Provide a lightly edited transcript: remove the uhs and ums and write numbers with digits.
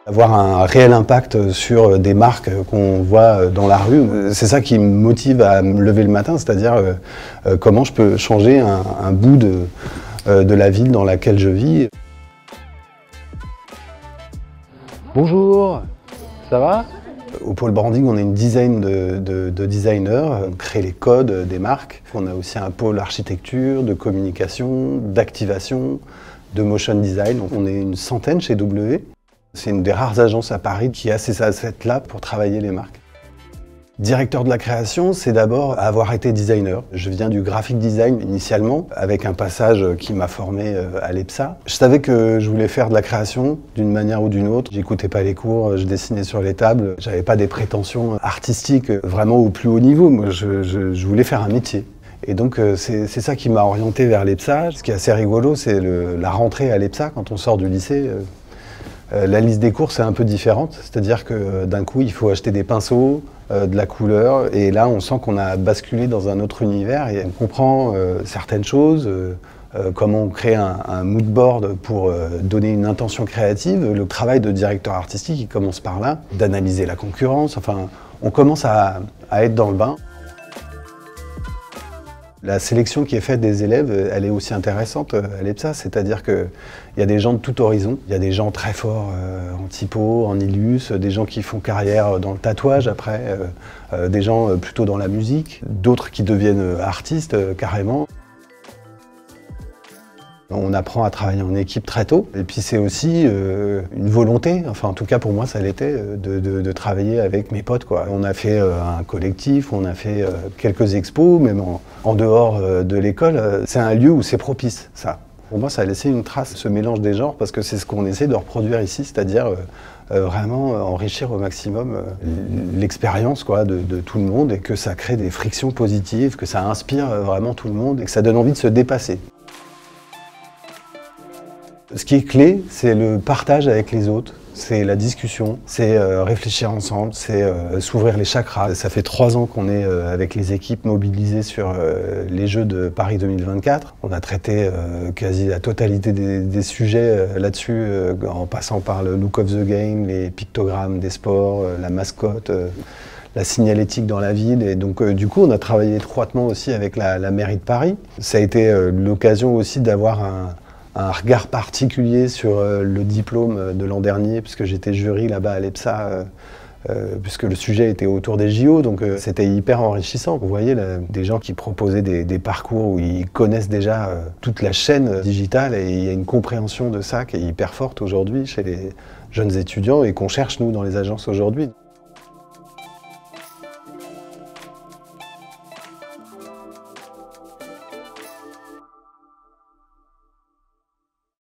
Avoir un réel impact sur des marques qu'on voit dans la rue, c'est ça qui me motive à me lever le matin, c'est-à-dire comment je peux changer un bout de la ville dans laquelle je vis. Bonjour, ça va? Au pôle branding, on a une dizaine de designers, on crée les codes des marques. On a aussi un pôle architecture, de communication, d'activation, de motion design. On est une centaine chez W. C'est une des rares agences à Paris qui a ces assets-là pour travailler les marques. Directeur de la création, c'est d'abord avoir été designer. Je viens du graphic design initialement, avec un passage qui m'a formé à l'EPSA. Je savais que je voulais faire de la création d'une manière ou d'une autre. J'écoutais pas les cours, je dessinais sur les tables. J'avais pas des prétentions artistiques vraiment au plus haut niveau. Moi, je voulais faire un métier. Et donc c'est ça qui m'a orienté vers l'EPSA. Ce qui est assez rigolo, c'est la rentrée à l'EPSA quand on sort du lycée. La liste des cours, c'est un peu différente, c'est-à-dire que d'un coup, il faut acheter des pinceaux, de la couleur, et là, on sent qu'on a basculé dans un autre univers et on comprend certaines choses, comment on crée un mood board pour donner une intention créative. Le travail de directeur artistique, il commence par là, d'analyser la concurrence, enfin, on commence à être dans le bain. La sélection qui est faite des élèves, elle est aussi intéressante à l'EPSA, c'est-à-dire qu'il y a des gens de tout horizon. Il y a des gens très forts en typo, en illus, des gens qui font carrière dans le tatouage après, des gens plutôt dans la musique, d'autres qui deviennent artistes carrément. On apprend à travailler en équipe très tôt, et puis c'est aussi une volonté, enfin en tout cas pour moi ça l'était, de travailler avec mes potes, quoi. On a fait un collectif, on a fait quelques expos, même en dehors de l'école. C'est un lieu où c'est propice, ça. Pour moi ça a laissé une trace, ce mélange des genres, parce que c'est ce qu'on essaie de reproduire ici, c'est-à-dire vraiment enrichir au maximum l'expérience de tout le monde, et que ça crée des frictions positives, que ça inspire vraiment tout le monde, et que ça donne envie de se dépasser. Ce qui est clé, c'est le partage avec les autres, c'est la discussion, c'est réfléchir ensemble, c'est s'ouvrir les chakras. Ça fait 3 ans qu'on est avec les équipes mobilisées sur les Jeux de Paris 2024. On a traité quasi la totalité des sujets là-dessus, en passant par le look of the game, les pictogrammes des sports, la mascotte, la signalétique dans la ville. Et donc du coup, on a travaillé étroitement aussi avec la mairie de Paris. Ça a été l'occasion aussi d'avoir un regard particulier sur le diplôme de l'an dernier, puisque j'étais jury là-bas à l'EPSA, puisque le sujet était autour des JO, donc c'était hyper enrichissant. Vous voyez, là, des gens qui proposaient des parcours où ils connaissent déjà toute la chaîne digitale, et il y a une compréhension de ça qui est hyper forte aujourd'hui chez les jeunes étudiants et qu'on cherche, nous, dans les agences aujourd'hui.